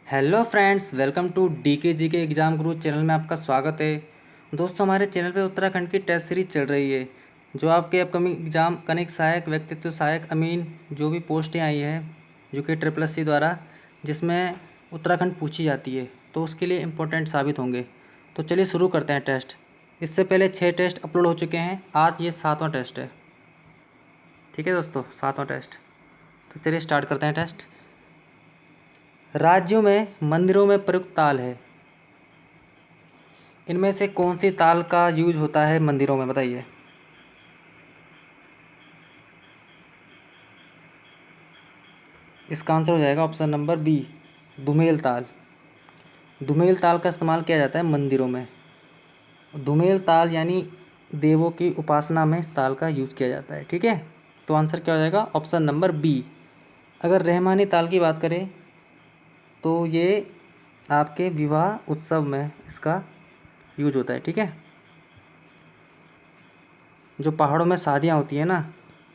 Hello friends, welcome to DK G K exam Guru channel में आपका स्वागत है। दोस्तों, हमारे चैनल पे उत्तराखंड की टेस्ट सीरीज चल रही है जो आपके अपकमिंग एग्ज़ाम कनिक सहायक, व्यक्तित्व सहायक, अमीन जो भी पोस्टें आई हैं जो कि SSC द्वारा, जिसमें उत्तराखंड पूछी जाती है, तो उसके लिए इम्पोर्टेंट साबित होंगे। तो चलिए शुरू करते हैं टेस्ट। इससे पहले 6 टेस्ट अपलोड हो चुके हैं, आज ये 7वां टेस्ट है। ठीक है दोस्तों, 7वां टेस्ट। तो चलिए स्टार्ट करते हैं टेस्ट। राज्यों में मंदिरों में प्रयुक्त ताल है, इनमें से कौन सी ताल का यूज होता है मंदिरों में, बताइए। इसका आंसर हो जाएगा ऑप्शन नंबर बी, धुमेल ताल। धुमेल ताल का इस्तेमाल किया जाता है मंदिरों में। धुमेल ताल यानी देवों की उपासना में इस ताल का यूज किया जाता है। ठीक है, तो आंसर क्या हो जाएगा, ऑप्शन नंबर बी। अगर रहमानी ताल की बात करें तो ये आपके विवाह उत्सव में इसका यूज होता है। ठीक है, जो पहाड़ों में शादियाँ होती है ना,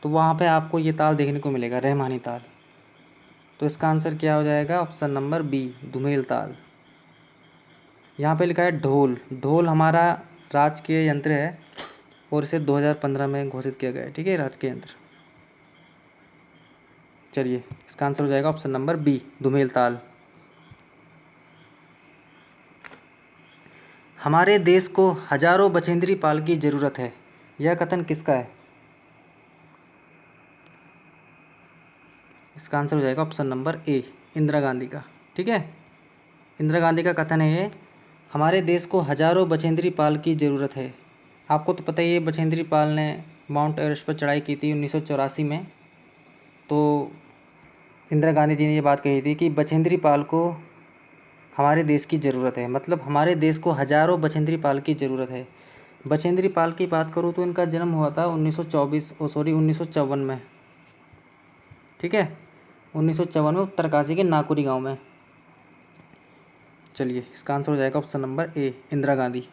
तो वहाँ पे आपको ये ताल देखने को मिलेगा, रहमानी ताल। तो इसका आंसर क्या हो जाएगा, ऑप्शन नंबर बी, धुमेल ताल। यहाँ पे लिखा है ढोल। ढोल हमारा राजकीय यंत्र है और इसे 2015 में घोषित किया गया है। ठीक है, राजकीय यंत्र। चलिए, इसका आंसर हो जाएगा ऑप्शन नंबर बी, धुमेल ताल। हमारे देश को हजारों बछेंद्री पाल की जरूरत है, यह कथन किसका है। इसका आंसर हो जाएगा ऑप्शन नंबर ए, इंदिरा गांधी का। ठीक है, इंदिरा गांधी का कथन है ये, हमारे देश को हजारों बछेंद्री पाल की ज़रूरत है। आपको तो पता ही है, बछेंद्री पाल ने माउंट एवरेस्ट पर चढ़ाई की थी 1984 में। तो इंदिरा गांधी जी ने ये बात कही थी कि बछेंद्री पाल को हमारे देश की ज़रूरत है, मतलब हमारे देश को हजारों बछेंद्री पाल की ज़रूरत है। बछेंद्री पाल की बात करूँ तो इनका जन्म हुआ था 1954 में। ठीक है, 1954 में उत्तरकाशी के नाकुरी गांव में। चलिए, इसका आंसर हो जाएगा ऑप्शन नंबर ए, इंदिरा गांधी।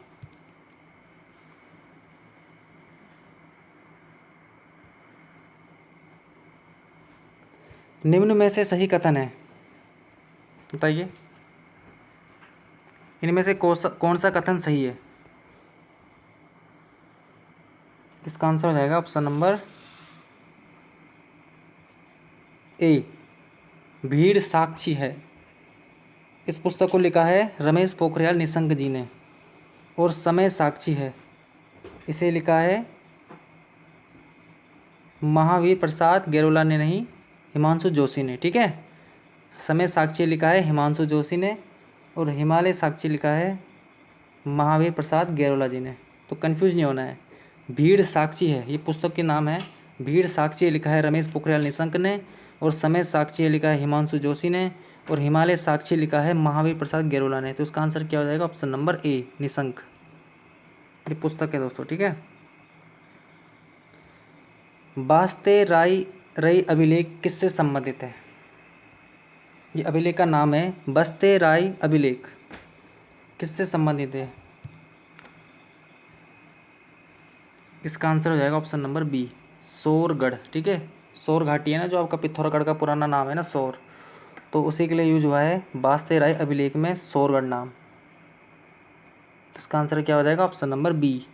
निम्न में से सही कथन है, बताइए। इनमें से कौन सा कथन सही है। इसका आंसर हो जाएगा ऑप्शन नंबर ए, भीड़ साक्षी है। इस पुस्तक को लिखा है रमेश पोखरियाल निशंक जी ने, और समय साक्षी है इसे लिखा है महावीर प्रसाद गैरोला ने, नहीं, हिमांशु जोशी ने। ठीक है, समय साक्षी लिखा है हिमांशु जोशी ने, और हिमालय साक्षी लिखा है महावीर प्रसाद गैरोला जी ने। तो कंफ्यूज नहीं होना है, भीड़ साक्षी है ये पुस्तक के नाम है। भीड़ साक्षी लिखा है रमेश पोखरियाल निशंक ने, और समय साक्षी लिखा है हिमांशु जोशी ने, और हिमालय साक्षी लिखा है महावीर प्रसाद गैरोला ने। तो इसका आंसर क्या हो जाएगा, ऑप्शन नंबर ए, निशंक। ये पुस्तक है दोस्तों। ठीक है, वास्ते राय रई अभिलेख किससे संबंधित है। ये अभिलेख का नाम है बस्ते राय अभिलेख, किससे संबंधित है। इसका आंसर हो जाएगा ऑप्शन नंबर बी, सोरगढ़। ठीक है, सोर घाटी है ना, जो आपका पिथौरागढ़ का पुराना नाम है ना, सोर, तो उसी के लिए यूज हुआ है वास्ते राय अभिलेख में सोरगढ़ नाम। तो इसका आंसर क्या हो जाएगा, ऑप्शन नंबर बी।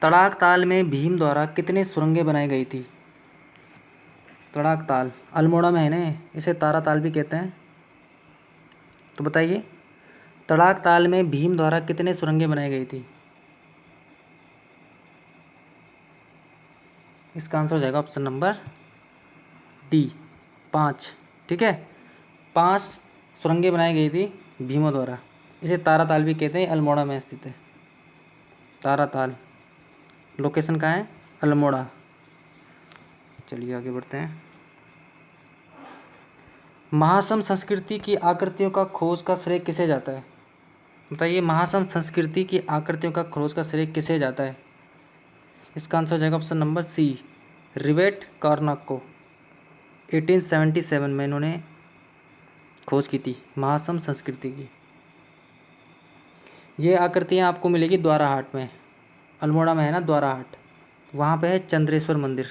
तड़ाक ताल में भीम द्वारा कितनी सुरंगें बनाई गई थी। तड़ाक ताल अल्मोड़ा में है ना, इसे तारा ताल भी कहते हैं। तो बताइए, तड़ाक ताल में भीम द्वारा कितने सुरंगें बनाई गई थी। इसका आंसर हो जाएगा ऑप्शन नंबर डी, 5। ठीक है, 5 सुरंगें बनाई गई थी भीमों द्वारा। इसे तारा ताल भी कहते हैं, अल्मोड़ा में स्थित है तारा ताल। लोकेशन कहाँ है, अल्मोड़ा। चलिए आगे बढ़ते हैं। महासम संस्कृति की आकृतियों का खोज का श्रेय किसे जाता है। बताइए, महासम संस्कृति की आकृतियों का खोज का श्रेय किसे जाता है। इसका आंसर हो जाएगा ऑप्शन नंबर सी, रिवेट कार्नाक को। 1877 में इन्होंने खोज की थी महासम संस्कृति की। ये आकृतियाँ आपको मिलेगी द्वाराहाट में, अल्मोड़ा में है ना द्वाराहाट, वहाँ पे है चंद्रेश्वर मंदिर।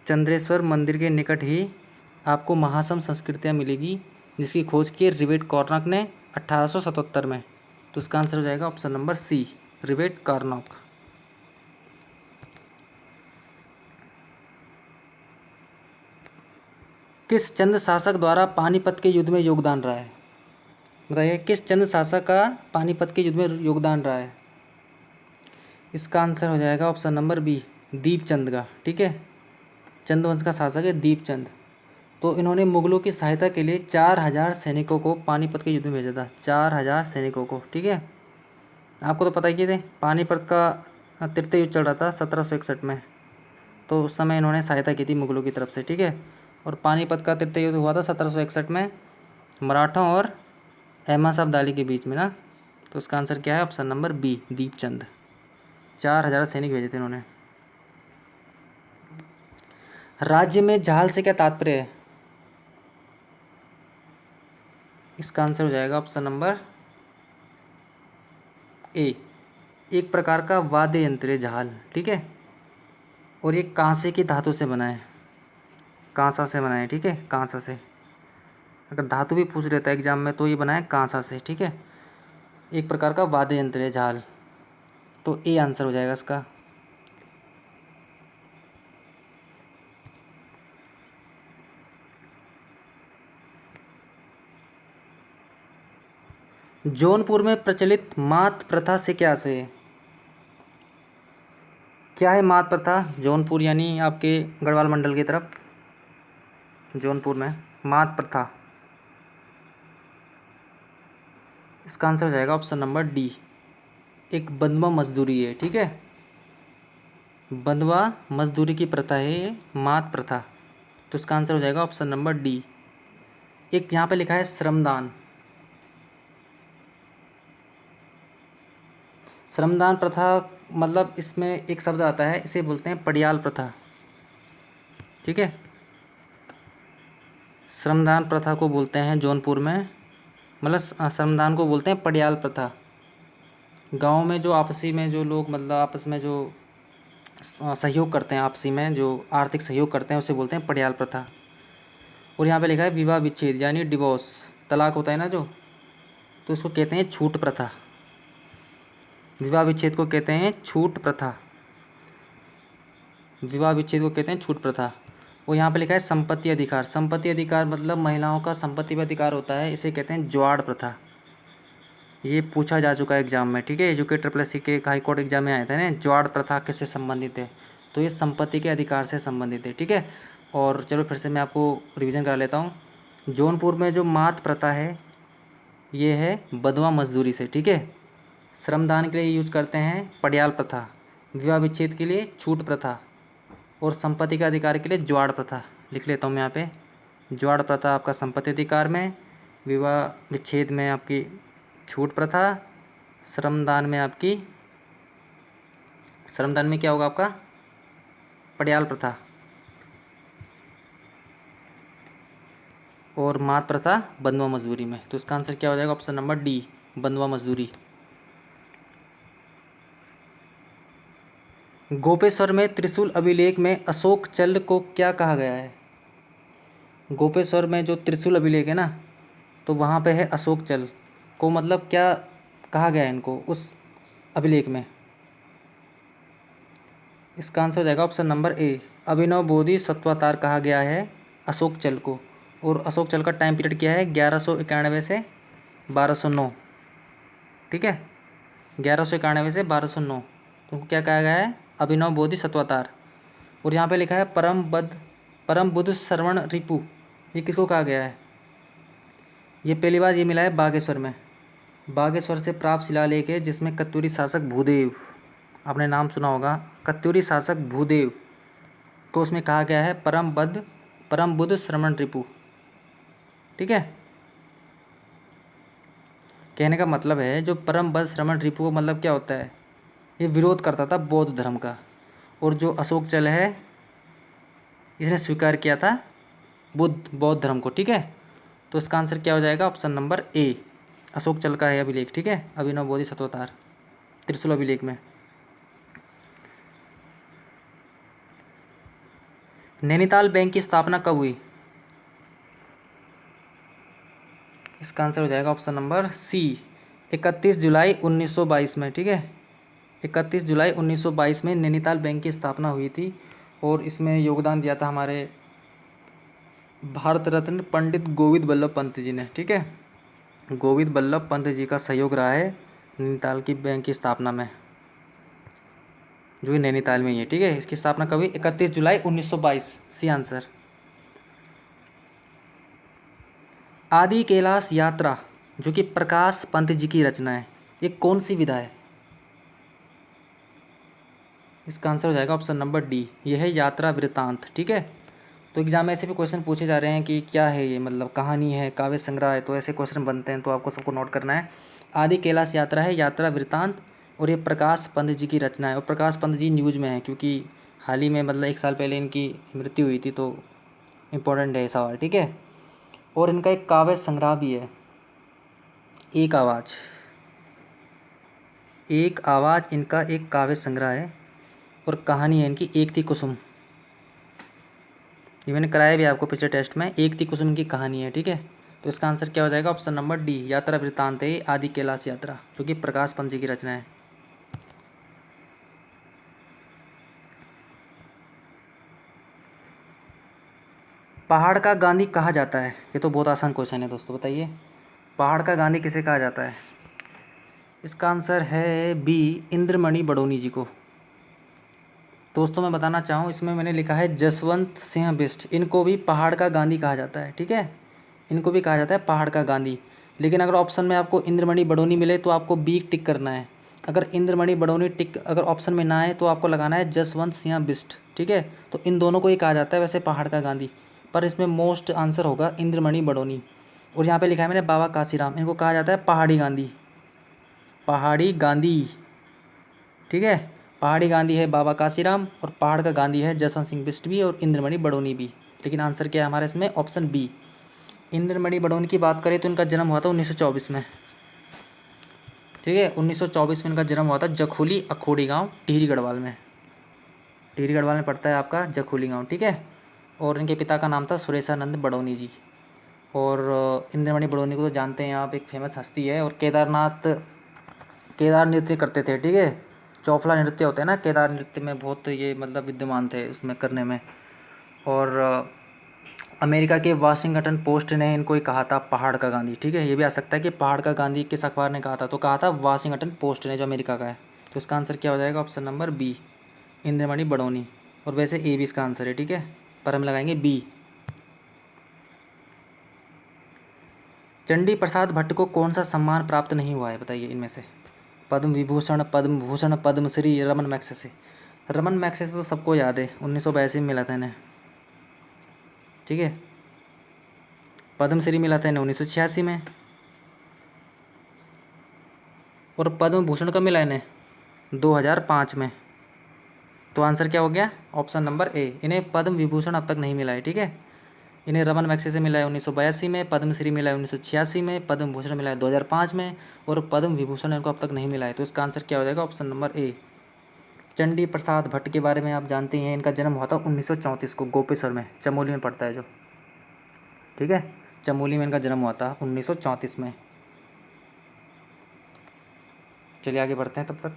चंद्रेश्वर मंदिर के निकट ही आपको महासम संस्कृतियाँ मिलेगी, जिसकी खोज की रिवेट कॉर्नॉक ने 1877 में। तो इसका आंसर हो जाएगा ऑप्शन नंबर सी, रिवेट कॉर्नॉक। किस चंद शासक द्वारा पानीपत के युद्ध में योगदान रहा है? बताइए, किस चंद शासक का पानीपत के युद्ध में योगदान रहा है? इसका आंसर हो जाएगा ऑप्शन नंबर बी, दीपचंद का। ठीक है, चंद वंश का शासक है दीपचंद। तो इन्होंने मुगलों की सहायता के लिए 4000 सैनिकों को पानीपत के युद्ध में भेजा था, 4000 सैनिकों को। ठीक है, आपको तो पता ही है, पानीपत का तृतीय युद्ध चल रहा था 1761 में, तो उस समय इन्होंने सहायता की थी मुगलों की तरफ से। ठीक है, और पानीपत का तृतीय युद्ध हुआ था 1761 में मराठों और अहमद शाह अब्दाली के बीच में ना। तो उसका आंसर क्या है? Option number B, Deepchand. 4000 सैनिक भेजे थे इन्होंने। राज्य में जहाल से क्या तात्पर्य है? इसका आंसर हो जाएगा ऑप्शन नंबर ए, एक प्रकार का वाद्य यंत्र है जहाल। ठीक है, और ये कांसे की धातु से बना है, कांसा से बना है। ठीक है, कांसा से। अगर धातु भी पूछ लेता है एग्जाम में तो ये बना है कांसा से। ठीक है, एक प्रकार का वाद्य यंत्र है झाल। तो ए आंसर हो जाएगा इसका। जौनपुर में प्रचलित मात प्रथा से क्या आशय है? क्या है मात प्रथा? जौनपुर यानी आपके गढ़वाल मंडल की तरफ, जौनपुर में मात प्रथा। इसका आंसर हो जाएगा ऑप्शन नंबर डी, एक बंधुआ मजदूरी है। ठीक है, बंधुआ मजदूरी की प्रथा है ये मात प्रथा। तो इसका आंसर हो जाएगा ऑप्शन नंबर डी। एक यहाँ पे लिखा है श्रमदान, श्रमदान प्रथा मतलब इसमें एक शब्द आता है, इसे बोलते हैं पड़ियाल प्रथा। ठीक है, श्रमदान प्रथा को बोलते हैं जौनपुर में, मतलब श्रमदान को बोलते हैं पड़ियाल प्रथा। गांव में जो आपसी में जो लोग मतलब आपस में जो सहयोग करते हैं, आपसी में जो आर्थिक सहयोग करते हैं, उसे बोलते हैं पड़ियाल प्रथा। और यहाँ पे लिखा है विवाह विच्छेद यानी डिवोर्स, तलाक होता है ना जो, तो उसको कहते हैं छूट प्रथा। विवाह विच्छेद को कहते हैं छूट प्रथा, विवाह विच्छेद को कहते हैं छूट प्रथा। और यहाँ पे लिखा है संपत्ति अधिकार, संपत्ति अधिकार मतलब महिलाओं का संपत्ति पर अधिकार होता है, इसे कहते हैं ज्वाड़ प्रथा। ये पूछा जा चुका है एग्जाम में। ठीक है, एजुकेटर प्लस के हाई कोर्ट एग्जाम में आया था ना, ज्वाड़ प्रथा किससे संबंधित है? तो ये संपत्ति के अधिकार से संबंधित है। ठीक है, और चलो फिर से मैं आपको रिवीजन करा लेता हूँ। जौनपुर में जो मात प्रथा है ये है बंधुआ मजदूरी से। ठीक है, श्रमदान के लिए यूज करते हैं पड़ियाल प्रथा, विवाह विच्छेद के लिए छूट प्रथा, और संपत्ति के अधिकार के लिए ज्वाड़ प्रथा। लिख लेता हूँ मैं यहाँ पे, ज्वाड़ प्रथा आपका संपत्ति अधिकार में, विवाह विच्छेद में आपकी छूट प्रथा, श्रमदान में आपकी, श्रमदान में क्या होगा आपका? पड़ियाल प्रथा, और मात प्रथा बंधुआ मजदूरी में। तो इसका आंसर क्या हो जाएगा? ऑप्शन नंबर डी, बंधुआ मजदूरी। गोपेश्वर में त्रिशूल अभिलेख में अशोक चल को क्या कहा गया है? गोपेश्वर में जो त्रिशूल अभिलेख है ना, तो वहाँ पे है अशोक चल को, मतलब क्या कहा गया है इनको उस अभिलेख में? इसका आंसर हो जाएगा ऑप्शन नंबर ए, अभिनव बोधि सत्वातार कहा गया है अशोक चल को। और अशोक चल का टाइम पीरियड क्या है? 1191 से 1209। ठीक है, 1191 से 1209। तो क्या कहा गया है? अभिनव बोधि सत्वातार। और यहाँ पे लिखा है परम बुद्ध श्रवण रिपु, ये किसको कहा गया है? ये पहली बार ये मिला है बागेश्वर में, बागेश्वर से प्राप्त शिलालेख है जिसमें कत्यूरी शासक भूदेव, आपने नाम सुना होगा कत्यूरी शासक भूदेव, तो उसमें कहा गया है परम बुद्ध श्रवण रिपु। ठीक है, कहने का मतलब है जो परम बुद्ध श्रवण रिपु मतलब क्या होता है? ये विरोध करता था बौद्ध धर्म का, और जो अशोक चल है इसने स्वीकार किया था बौद्ध धर्म को। ठीक है, तो इसका आंसर क्या हो जाएगा? ऑप्शन नंबर ए, अशोक चल का है अभिलेख। ठीक है, अभिनव बोधि सत्वातार त्रिशूल अभिलेख में। नैनीताल बैंक की स्थापना कब हुई? इसका आंसर हो जाएगा ऑप्शन नंबर सी, 31 जुलाई 1922 में। ठीक है, 31 जुलाई 1922 में नैनीताल बैंक की स्थापना हुई थी और इसमें योगदान दिया था हमारे भारत रत्न पंडित गोविंद बल्लभ पंत जी ने। ठीक है, गोविंद बल्लभ पंत जी का सहयोग रहा है नैनीताल की बैंक की स्थापना में, जो कि नैनीताल में ही है। ठीक है, इसकी स्थापना कब हुई? 31 जुलाई 1922, सी आंसर। आदि कैलाश यात्रा जो कि प्रकाश पंत जी की रचना है, ये कौन सी विधा है? इसका आंसर हो जाएगा ऑप्शन नंबर डी, यह है यात्रा वृत्तांत। ठीक है, तो एग्जाम में ऐसे भी क्वेश्चन पूछे जा रहे हैं कि क्या है ये, मतलब कहानी है, काव्य संग्रह है, तो ऐसे क्वेश्चन बनते हैं, तो आपको सबको नोट करना है। आदि कैलाश यात्रा है यात्रा वृत्तांत, और ये प्रकाश पंत जी की रचना है। और प्रकाश पंत जी न्यूज़ में है क्योंकि हाल ही में, मतलब 1 साल पहले इनकी मृत्यु हुई थी, तो इम्पोर्टेंट है ये सवाल। ठीक है, और इनका एक काव्य संग्रह भी है, एक आवाज़। एक आवाज़ इनका एक काव्य संग्रह है, और कहानी है इनकी एक थी कुसुम। ये मैंने कराया भी आपको पिछले टेस्ट में, एक थी कुसुम की कहानी है। ठीक है, तो इसका आंसर क्या हो जाएगा? ऑप्शन नंबर डी, यात्रा वृत्तांत है आदि कैलाश यात्रा, जो कि प्रकाश पंत जी की रचना है। पहाड़ का गांधी कहा जाता है? ये तो बहुत आसान क्वेश्चन है दोस्तों, बताइए पहाड़ का गांधी किसे कहा जाता है? इसका आंसर है बी, इंद्रमणि बडोनी जी को। दोस्तों मैं बताना चाहूँ, इसमें मैंने लिखा है जसवंत सिंह बिष्ट, इनको भी पहाड़ का गांधी कहा जाता है। ठीक है, इनको भी कहा जाता है पहाड़ का गांधी। लेकिन अगर ऑप्शन में आपको इंद्रमणि बडोनी मिले तो आपको बी टिक करना है। अगर इंद्रमणि बडोनी टिक अगर ऑप्शन में ना आए तो आपको लगाना है जसवंत सिंह बिष्ट। ठीक है, तो इन दोनों को ही कहा जाता है वैसे पहाड़ का गांधी, पर इसमें मोस्ट आंसर होगा इंद्रमणि बडोनी। और यहाँ पे लिखा है मैंने बाबा काशीराम, इनको कहा जाता है पहाड़ी गांधी, पहाड़ी गांधी। ठीक है, पहाड़ी गांधी है बाबा काशीराम, और पहाड़ का गांधी है जसवंत सिंह बिष्ट भी और इंद्रमणि बडोनी भी। लेकिन आंसर क्या है हमारे इसमें? Option B. इंद्रमणि बडोनी की बात करें तो इनका जन्म हुआ था 1924 में। ठीक है, 1924 में इनका जन्म हुआ था जखोली अखोड़ी गांव टिहरी गढ़वाल में। टिहरी गढ़वाल में पड़ता है आपका जखोली गांव। ठीक है, और इनके पिता का नाम था सुरेशानंद बडोनी जी। और इंद्रमणि बडोनी को तो जानते हैं आप, एक फेमस हस्ती है, और केदार नृत्य करते थे। ठीक है, चौफला नृत्य होता है ना, केदार नृत्य में बहुत ये मतलब विद्यमान थे उसमें करने में। और अमेरिका के वाशिंगटन पोस्ट ने इनको ही कहा था पहाड़ का गांधी। ठीक है, ये भी आ सकता है कि पहाड़ का गांधी किस अखबार ने कहा था, तो कहा था वाशिंगटन पोस्ट ने, जो अमेरिका का है। तो इसका आंसर क्या हो जाएगा? Option number B, Indramani Badoni. और वैसे ए भी इसका आंसर है। ठीक है, पर हम लगाएंगे बी। चंडी प्रसाद भट्ट को कौन सा सम्मान प्राप्त नहीं हुआ है, बताइए इनमें से? पद्म विभूषण, पद्म भूषण, पद्मश्री, रमन मैग्सेसे। रमन मैग्सेसे तो सबको याद है, 1982 में मिला था इन्हें। ठीक है, पद्मश्री मिला था इन्हें 1986 में, और पद्म भूषण कब मिला इन्हें? 2005 में। तो आंसर क्या हो गया? ऑप्शन नंबर ए, इन्हें पद्म विभूषण अब तक नहीं मिला है। ठीक है, इन्हें रमन मैग्सेसे मिला है 1982 में, पद्मश्री मिला है 1986 में, पद्म भूषण मिला है 2005 में, और पद्म विभूषण इनको अब तक नहीं मिला है। तो इसका आंसर क्या हो जाएगा? Option number A. Chandi Prasad Bhatt के बारे में आप जानते हैं, इनका जन्म हुआ था 1934 को, गोपेश्वर में, चमोली में पड़ता है जो। ठीक है, चमोली में इनका जन्म हुआ था 1934 में। चलिए आगे बढ़ते हैं तब तक।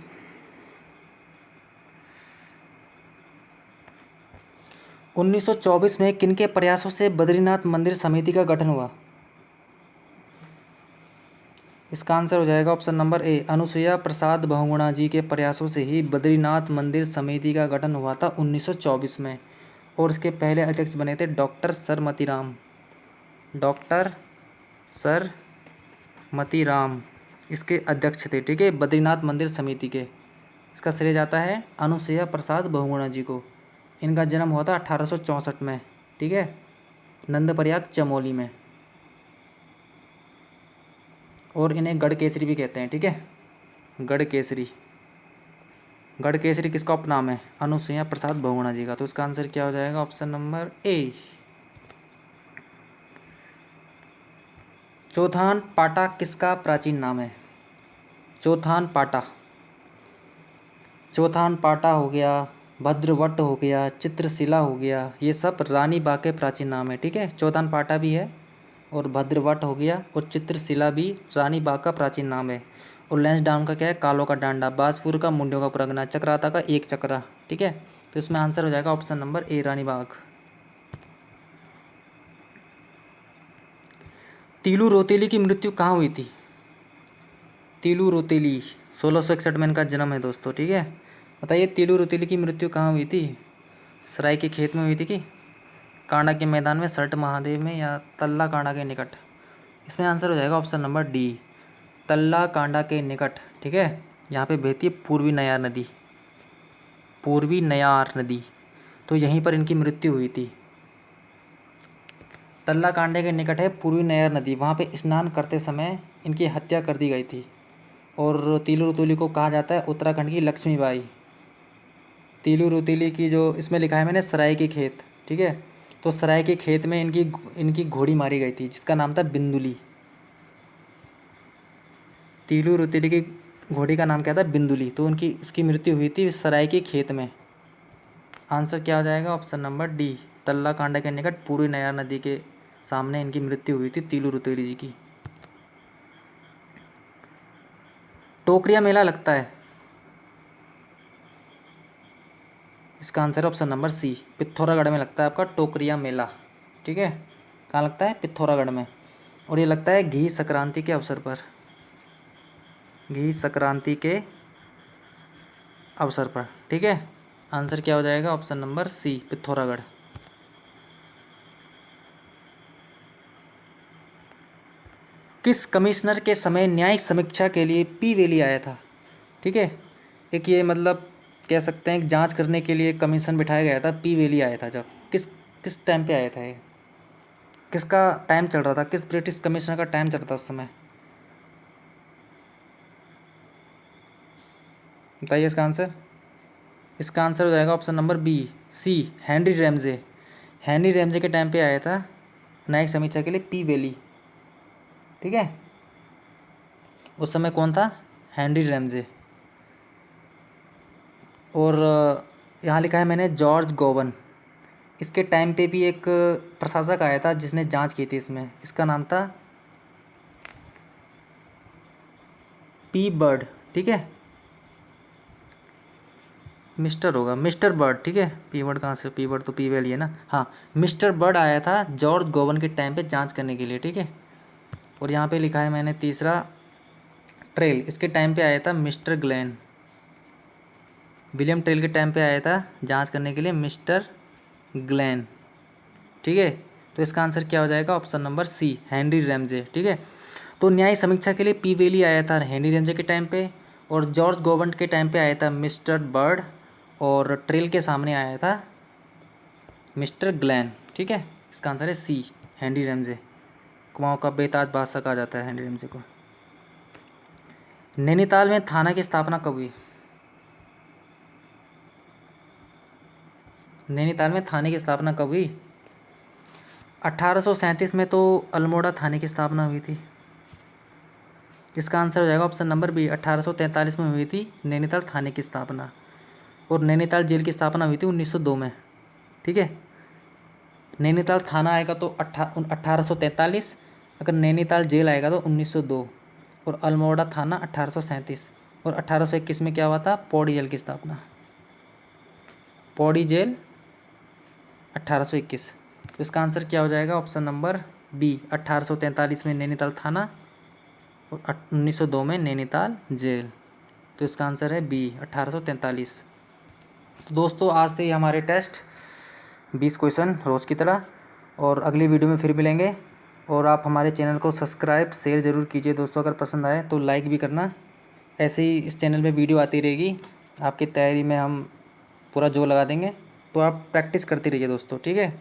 1924 में किनके प्रयासों से बद्रीनाथ मंदिर समिति का गठन हुआ? इसका आंसर हो जाएगा ऑप्शन नंबर ए, अनुसुईया प्रसाद बहुगुणा जी के प्रयासों से ही बद्रीनाथ मंदिर समिति का गठन हुआ था 1924 में। और इसके पहले अध्यक्ष बने थे doctor sir Matiram. Doctor sir Matiram इसके अध्यक्ष थे। ठीक है, बद्रीनाथ मंदिर समिति के। इसका श्रेय जाता है अनुसुईया प्रसाद बहुगुणा जी को। इनका जन्म हुआ था 1864 में। ठीक है, नंदप्रयाग चमोली में। और इन्हें गढ़ केसरी भी कहते हैं। ठीक है, गढ़ केसरी। गढ़ केसरी किसका उपनाम है? अनुसुईया प्रसाद बहुगुणा जी का। तो इसका आंसर क्या हो जाएगा? ऑप्शन नंबर ए। चौथान पाटा किसका प्राचीन नाम है? चौथान पाटा। चौथान पाटा हो गया, भद्रवट हो गया, चित्रशिला हो गया, ये सब रानी बाग के प्राचीन नाम है। ठीक है, चौदान पाटा भी है और भद्रवट हो गया और चित्रशिला भी रानी बाग का प्राचीन नाम है। और लैंसडाउन का क्या है, कालों का डांडा, बाजपुर का मुंडियों का परगना, चक्राता का एक चक्रा। ठीक है, तो इसमें आंसर हो जाएगा ऑप्शन नंबर ए, रानी बाग। तीलू रोतेली की मृत्यु कहाँ हुई थी? तीलू रोतेली 1661 में इनका जन्म है दोस्तों। ठीक है, बताइए तीलू रोतेली की मृत्यु कहाँ हुई थी? सराय के खेत में हुई थी कि कांडा के मैदान में, सल्ट महादेव में, या तल्ला कांडा के निकट? इसमें आंसर हो जाएगा ऑप्शन नंबर डी, तल्ला कांडा के निकट। ठीक है, यहाँ पे बहती है पूर्वी नयार नदी, पूर्वी नयार नदी, तो यहीं पर इनकी मृत्यु हुई थी। तल्ला कांडे के निकट है पूर्वी नयार नदी, वहाँ पे स्नान करते समय इनकी हत्या कर दी गई थी। और तीलू रुतुली को कहा जाता है उत्तराखंड की लक्ष्मीबाई। तीलू रुतुली की जो इसमें लिखा है मैंने सराय के खेत। ठीक है, तो सराय के खेत में इनकी घोड़ी मारी गई थी जिसका नाम था बिंदुली। तीलू रुतुली की घोड़ी का नाम क्या था? बिंदुली। तो उसकी मृत्यु हुई थी सराय के खेत में। आंसर क्या हो जाएगा? ऑप्शन नंबर डी, तल्ला कांडा के निकट पूर्वी नयार नदी के सामने इनकी मृत्यु हुई थी तीलू रुतुली जी की। टोकरिया मेला लगता है, इसका आंसर है ऑप्शन नंबर सी, पिथौरागढ़ में लगता है आपका टोकरिया मेला। ठीक है, कहाँ लगता है? पिथौरागढ़ में। और ये लगता है घी संक्रांति के अवसर पर, घी संक्रांति के अवसर पर। ठीक है, आंसर क्या हो जाएगा? Option number C, Pithoragarh. किस कमिश्नर के समय न्यायिक समीक्षा के लिए पी वेली आया था? ठीक है, एक ये मतलब कह सकते हैं जांच करने के लिए कमीशन बिठाया गया था, पी वेली आया था जब, किस टाइम पे आया था ये? किसका टाइम चल रहा था? किस ब्रिटिश कमिश्नर का टाइम चल रहा था उस समय? बताइए इसका आंसर। इसका आंसर हो जाएगा ऑप्शन नंबर बी, सी, हेनरी रैमजे। हेनरी रैमजे के टाइम पे आया था न्यायिक समीक्षा के लिए पी वेली। ठीक है, उस समय कौन था? Henry Ramsay. और यहाँ लिखा है मैंने जॉर्ज गोवन, इसके टाइम पे भी एक प्रशासक आया था जिसने जांच की थी इसमें, इसका नाम था पी बर्ड। ठीक है, मिस्टर होगा, मिस्टर बर्ड। ठीक है, पी बर्ड कहाँ से? पी बर्ड तो पी वैली है ना। हाँ, मिस्टर बर्ड आया था जॉर्ज गोवन के टाइम पे जांच करने के लिए। ठीक है, और यहाँ पे लिखा है मैंने तीसरा ट्रेल, इसके टाइम पे आया था मिस्टर ग्लेन। विलियम ट्रेल के टाइम पे आया था जांच करने के लिए मिस्टर ग्लेन। ठीक है, तो इसका आंसर क्या हो जाएगा? Option number C, Henry Ramsay. ठीक है, तो न्यायिक समीक्षा के लिए पी वेली आया था हेनरी रैमजे के टाइम पे, और जॉर्ज गोवन के टाइम पे आया था मिस्टर बर्ड, और ट्रेल के सामने आया था मिस्टर ग्लेन। ठीक है, इसका आंसर है सी, हेनरी रैमजे। कुमाऊं का बेताज बादशाह कहा जाता है हेनरी रैमजे को। नैनीताल में थाना की स्थापना कब हुई? नैनीताल में थाने की स्थापना कब हुई? 1837 में तो अल्मोड़ा थाने की स्थापना हुई थी। इसका आंसर हो जाएगा ऑप्शन नंबर बी, 1843 में हुई थी नैनीताल थाने की स्थापना। और नैनीताल जेल की स्थापना हुई थी 1902 में। ठीक है, नैनीताल थाना आएगा तो 1843, अगर नैनीताल जेल आएगा तो 1902, और अल्मोड़ा थाना 1837, और 1821 में क्या हुआ था? पौड़ी जेल की स्थापना, पौड़ी जेल 1821। तो इसका आंसर क्या हो जाएगा? ऑप्शन नंबर बी, 1843 में नैनीताल थाना और 1902 में नैनीताल जेल। तो इसका आंसर है बी, 1843। तो दोस्तों आज से ही हमारे टेस्ट 20 क्वेश्चन रोज़ की तरह, और अगली वीडियो में फिर मिलेंगे। और आप हमारे चैनल को सब्सक्राइब शेयर ज़रूर कीजिए दोस्तों, अगर पसंद आए तो लाइक भी करना। ऐसे ही इस चैनल में वीडियो आती रहेगी, आपकी तैयारी में हम पूरा जोर लगा देंगे, तो आप प्रैक्टिस करते रहिए दोस्तों। ठीक है,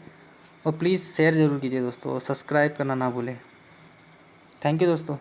और प्लीज़ शेयर ज़रूर कीजिए दोस्तों, और सब्सक्राइब करना ना भूलें। थैंक यू दोस्तों।